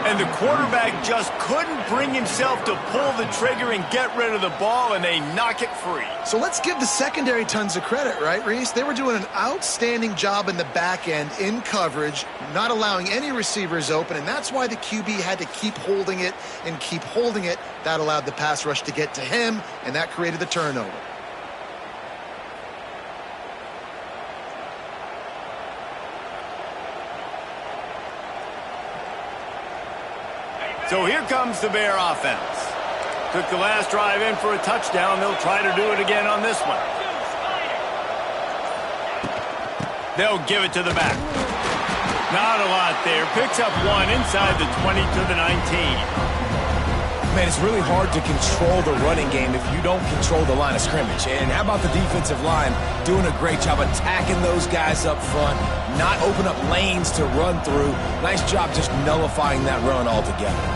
And the quarterback just couldn't bring himself to pull the trigger and get rid of the ball, and they knock it free. So let's give the secondary tons of credit, right, Reese? They were doing an outstanding job in the back end in coverage, not allowing any receivers open, and that's why the QB had to keep holding it and keep holding it. That allowed the pass rush to get to him, and that created the turnover. So here comes the Bear offense. Took the last drive in for a touchdown. They'll try to do it again on this one. They'll give it to the back. Not a lot there. Picks up one inside the 20 to the 19. Man, it's really hard to control the running game if you don't control the line of scrimmage. And how about the defensive line doing a great job attacking those guys up front, not open up lanes to run through. Nice job just nullifying that run altogether.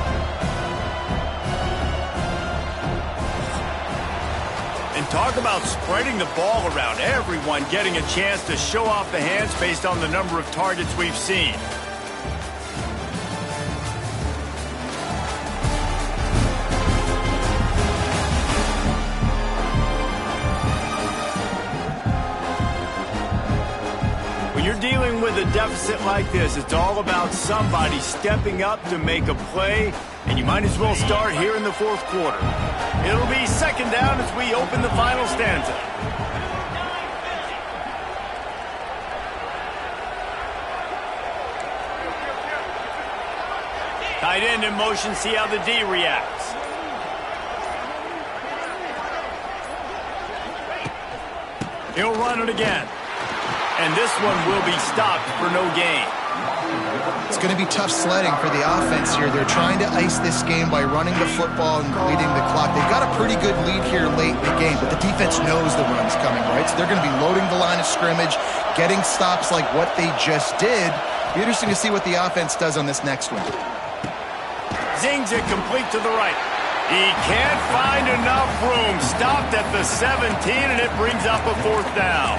And talk about spreading the ball around. Everyone getting a chance to show off the hands based on the number of targets we've seen. When you're dealing with a deficit like this, it's all about somebody stepping up to make a play, and you might as well start here in the 4th quarter. It'll be 2nd down as we open the final stanza. Tight end in motion, see how the D reacts. He'll run it again. And this one will be stopped for no gain. It's going to be tough sledding for the offense here. They're trying to ice this game by running the football and bleeding the clock. They've got a pretty good lead here late in the game, but the defense knows the run's coming, right? So they're going to be loading the line of scrimmage, getting stops like what they just did. Be interesting to see what the offense does on this next one. Zings it complete to the right. He can't find enough room. Stopped at the 17, and it brings up a 4th down.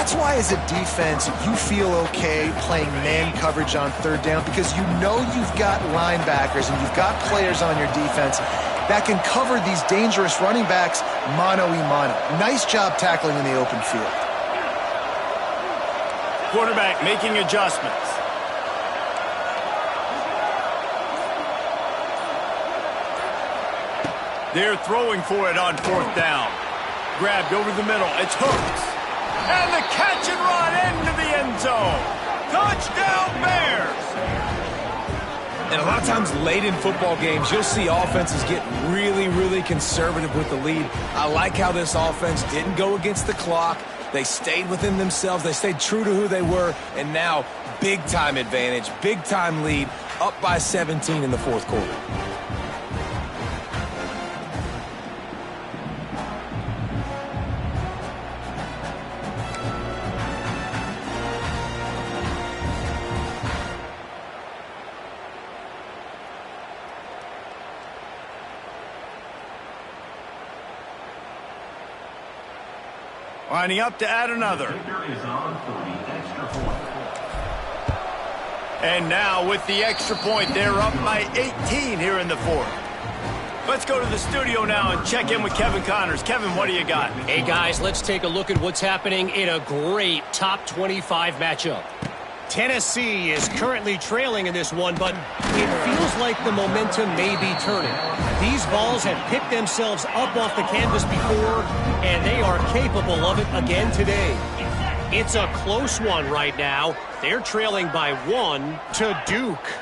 That's why as a defense, you feel okay playing man coverage on third down because you know you've got linebackers and you've got players on your defense that can cover these dangerous running backs mano-a-mano. Nice job tackling in the open field. Quarterback making adjustments. They're throwing for it on fourth down. Grabbed over the middle. It's Hooks. And the catch and run into the end zone. Touchdown, Bears! And a lot of times late in football games, you'll see offenses get really, really conservative with the lead. I like how this offense didn't go against the clock. They stayed within themselves. They stayed true to who they were. And now, big-time advantage, big-time lead, up by 17 in the fourth quarter. Lining up to add another. And now with the extra point, they're up by 18 here in the fourth. Let's go to the studio now and check in with Kevin Connors. Kevin, what do you got? Hey, guys, let's take a look at what's happening in a great top 25 matchup. Tennessee is currently trailing in this one, but it feels like the momentum may be turning. These balls have picked themselves up off the canvas before, and they are capable of it again today. It's a close one right now. They're trailing by 1 to Duke.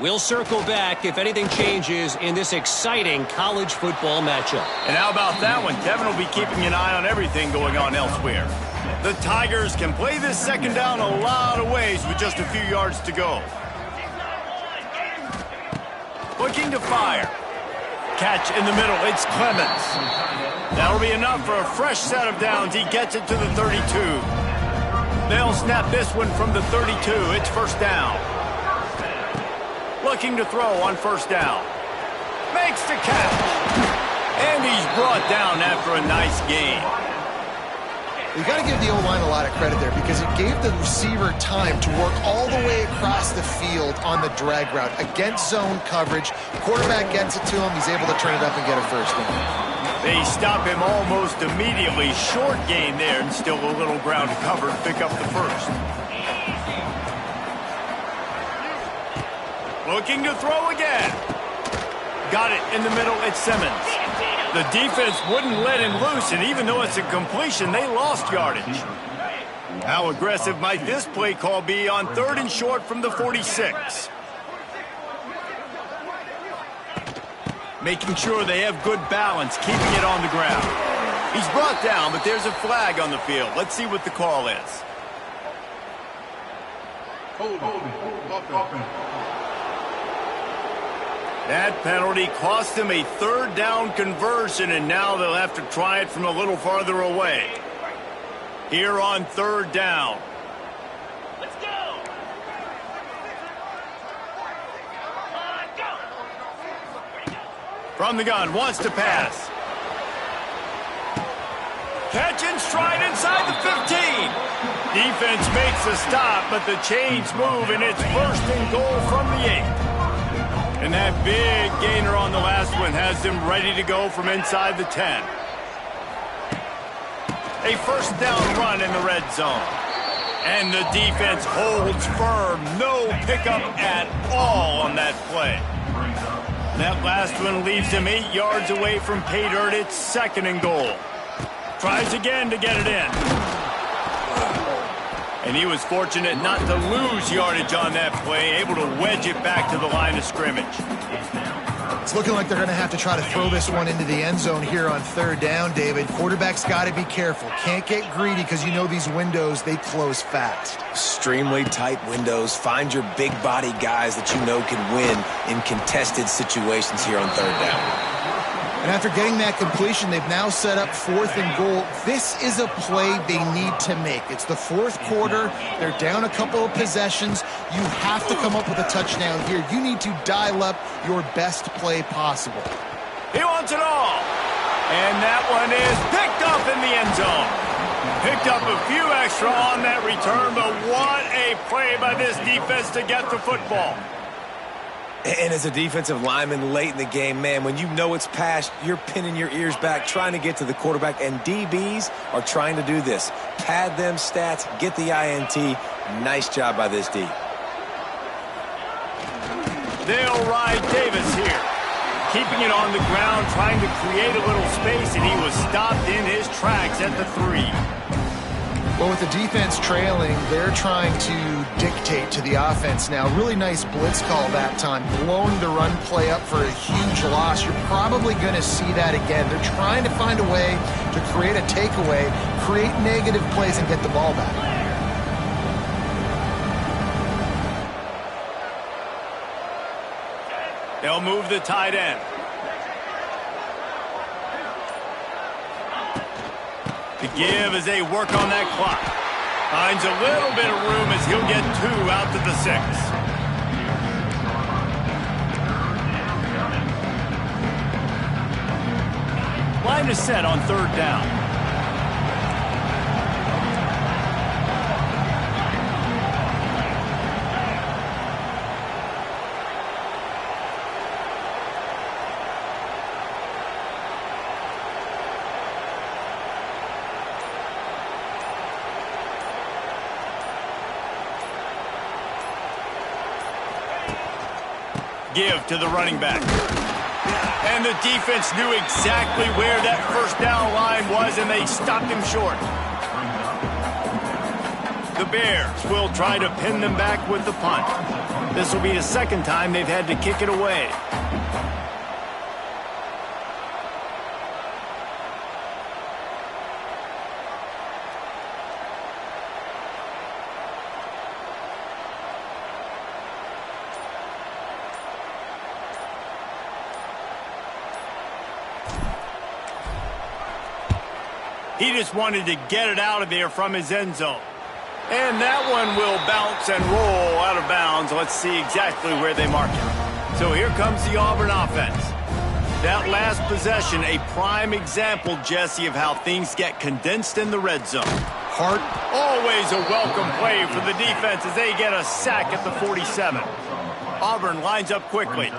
We'll circle back if anything changes in this exciting college football matchup. And how about that one? Kevin will be keeping an eye on everything going on elsewhere. The Tigers can play this second down a lot of ways with just a few yards to go. Looking to fire. Catch in the middle. It's Clemens. That'll be enough for a fresh set of downs. He gets it to the 32. They'll snap this one from the 32. It's first down. Looking to throw on first down. Makes the catch. And he's brought down after a nice gain. You got to give the O-line a lot of credit there because it gave the receiver time to work all the way across the field on the drag route against zone coverage. Quarterback gets it to him. He's able to turn it up and get a first down. They stop him almost immediately. Short gain there and still a little ground to cover to pick up the first. Looking to throw again. Got it in the middle. It's Simmons. The defense wouldn't let him loose, and even though it's a completion, they lost yardage. How aggressive might this play call be on third and short from the 46? Making sure they have good balance, keeping it on the ground. He's brought down, but there's a flag on the field. Let's see what the call is. That penalty cost him a third down conversion, and now they'll have to try it from a little farther away. Here on third down. Let's go. From the gun, wants to pass. Catch and stride inside the 15. Defense makes a stop, but the chains move, and it's first and goal from the 8. And that big gainer on the last one has them ready to go from inside the 10. A first down run in the red zone. And the defense holds firm. No pickup at all on that play. That last one leaves him 8 yards away from pay dirt. It's second and goal. Tries again to get it in. And he was fortunate not to lose yardage on that play, able to wedge it back to the line of scrimmage. It's looking like they're going to have to try to throw this one into the end zone here on third down, David. Quarterback's got to be careful. Can't get greedy because you know these windows, they close fast. Extremely tight windows. Find your big body guys that you know can win in contested situations here on third down. And after getting that completion, they've now set up fourth and goal. This is a play they need to make. It's the fourth quarter. They're down a couple of possessions. You have to come up with a touchdown here. You need to dial up your best play possible. He wants it all. And that one is picked up in the end zone. Picked up a few extra on that return, but what a play by this defense to get the football. And as a defensive lineman late in the game, man, when you know it's passed, you're pinning your ears back, trying to get to the quarterback, and DBs are trying to do this. Pad them stats, get the INT. Nice job by this D. They'll ride Davis here. Keeping it on the ground, trying to create a little space, and he was stopped in his tracks at the 3. Well, with the defense trailing, they're trying to dictate to the offense now. Really nice blitz call that time, blowing the run play up for a huge loss. You're probably going to see that again. They're trying to find a way to create a takeaway, create negative plays, and get the ball back. They'll move the tight end. To give as they work on that clock. Finds a little bit of room as he'll get 2 out to the 6. Line is set on 3rd down. Give to the running back. And the defense knew exactly where that 1st down line was, and they stopped him short. The Bears will try to pin them back with the punt. This will be the 2nd time they've had to kick it away. He just wanted to get it out of there from his end zone. And that one will bounce and roll out of bounds. Let's see exactly where they mark it. So here comes the Auburn offense. That last possession, a prime example, Jesse, of how things get condensed in the red zone. Hart, always a welcome play for the defense as they get a sack at the 47. Auburn lines up quickly.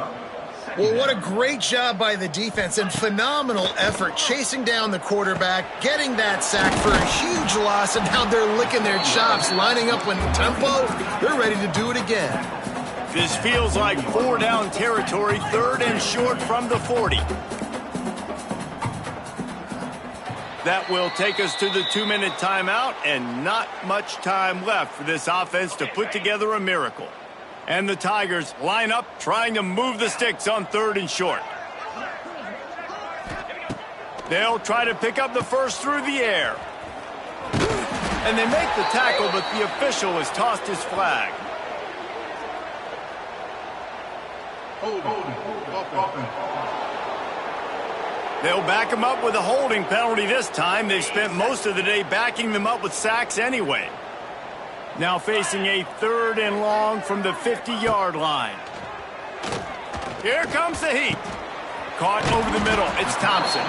Well, what a great job by the defense and phenomenal effort chasing down the quarterback, getting that sack for a huge loss, and now they're licking their chops, lining up with the tempo. They're ready to do it again. This feels like 4-down territory, 3rd and short from the 40. That will take us to the 2-minute timeout, and not much time left for this offense to put together a miracle. And the Tigers line up trying to move the sticks on 3rd and short. They'll try to pick up the first through the air. And they make the tackle, but the official has tossed his flag. They'll back him up with a holding penalty this time. They've spent most of the day backing them up with sacks anyway. Now facing a 3rd and long from the 50-yard line. Here comes the heat. Caught over the middle. It's Thompson.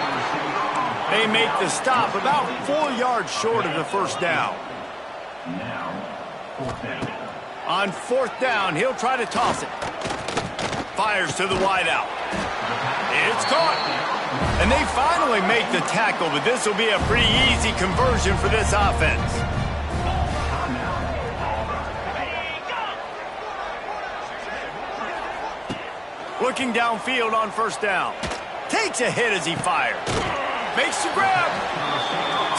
They make the stop about 4 yards short of the 1st down. On 4th down, he'll try to toss it. Fires to the wideout. It's caught. And they finally make the tackle, but this will be a pretty easy conversion for this offense. Looking downfield on 1st down. Takes a hit as he fires. Makes the grab.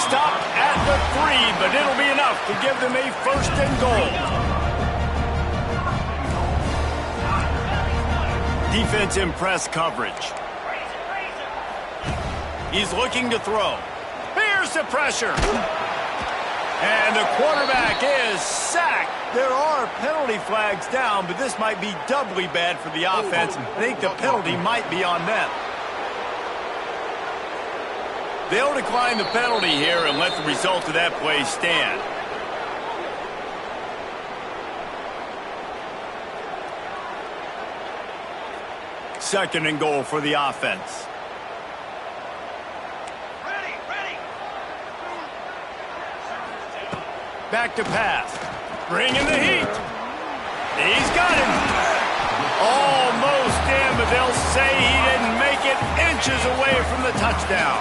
Stopped at the 3, but it'll be enough to give them a 1st and goal. Defense in press coverage. He's looking to throw. Here's the pressure. And the quarterback is sacked. There are penalty flags down, but this might be doubly bad for the offense. I think the penalty might be on them. They'll decline the penalty here and let the result of that play stand. Second and goal for the offense. Back to pass. Bringing the heat. He's got him. Almost in, but they'll say he didn't make it inches away from the touchdown.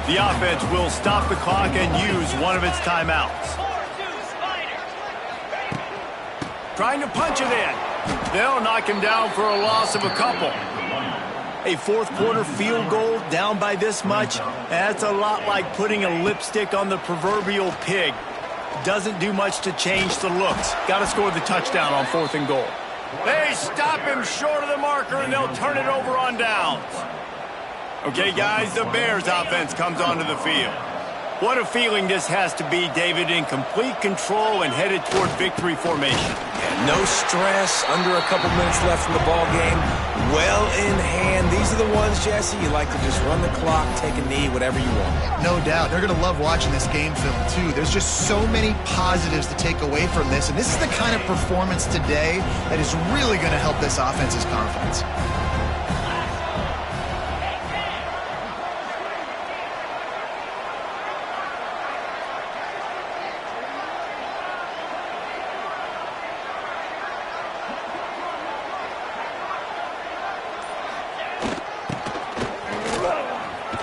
The offense will stop the clock and use one of its timeouts. Trying to punch it in. They'll knock him down for a loss of a couple. A fourth quarter field goal down by this much, that's a lot like putting a lipstick on the proverbial pig. Doesn't do much to change the looks. Got to score the touchdown on 4th and goal. They stop him short of the marker, and they'll turn it over on downs. Okay, guys, the Bears offense comes onto the field. What a feeling this has to be, David, in complete control and headed toward victory formation. Yeah, no stress, under a couple minutes left in the ball game, well in hand. These are the ones, Jesse, you like to just run the clock, take a knee, whatever you want. No doubt. They're going to love watching this game film, too. There's just so many positives to take away from this, and this is the kind of performance today that is really going to help this offense's confidence.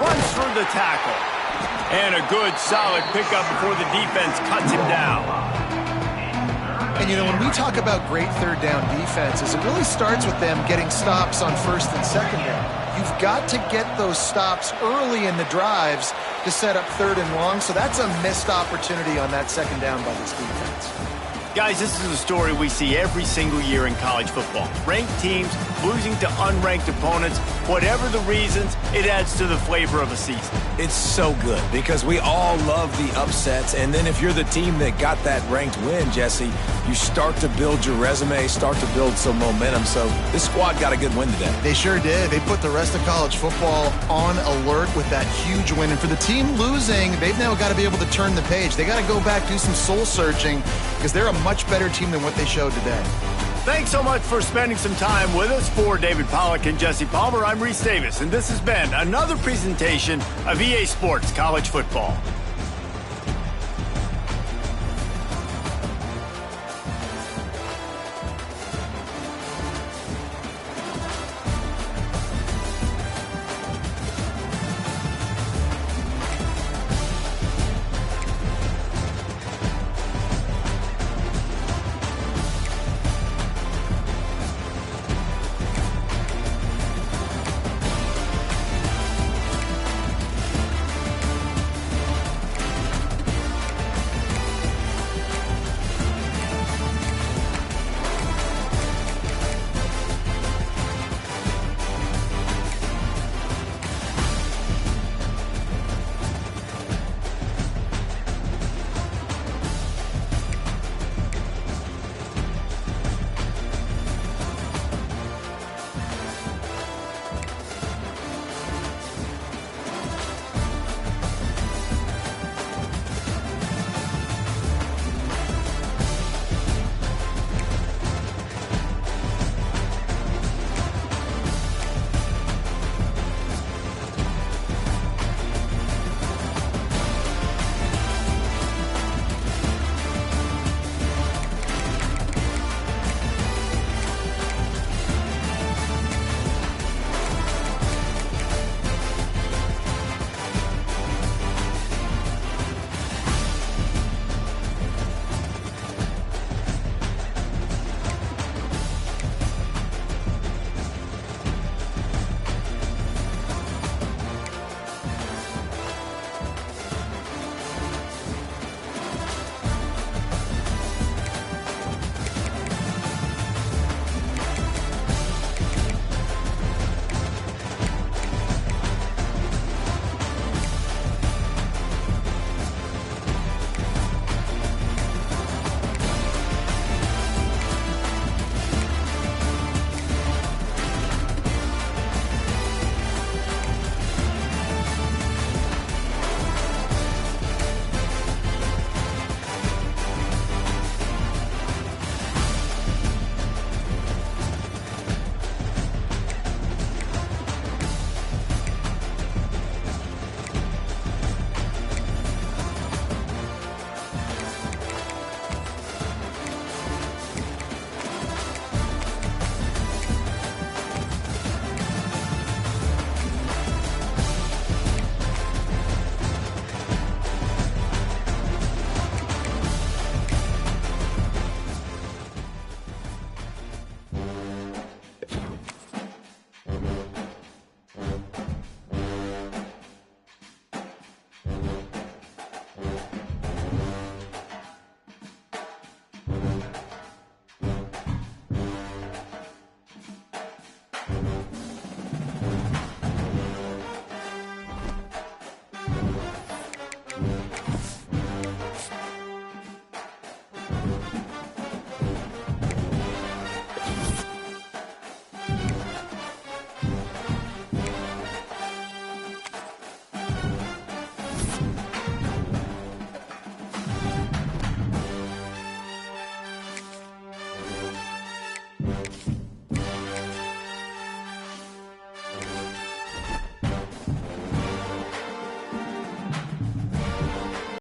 Runs through the tackle. And a good, solid pickup before the defense cuts him down. And, you know, when we talk about great third down defenses, it really starts with them getting stops on 1st and 2nd down. You've got to get those stops early in the drives to set up 3rd and long, so that's a missed opportunity on that 2nd down by this defense. Guys, this is a story we see every single year in college football. Ranked teams losing to unranked opponents. Whatever the reasons, it adds to the flavor of a season. It's so good because we all love the upsets, and then if you're the team that got that ranked win, Jesse, you start to build your resume, start to build some momentum. So this squad got a good win today. They sure did. They put the rest of college football on alert with that huge win. And for the team losing, they've now got to be able to turn the page. They got to go back, do some soul searching, because they're a much better team than what they showed today. Thanks so much for spending some time with us. For David Pollack and Jesse Palmer, I'm Reese Davis, and this has been another presentation of EA Sports College Football.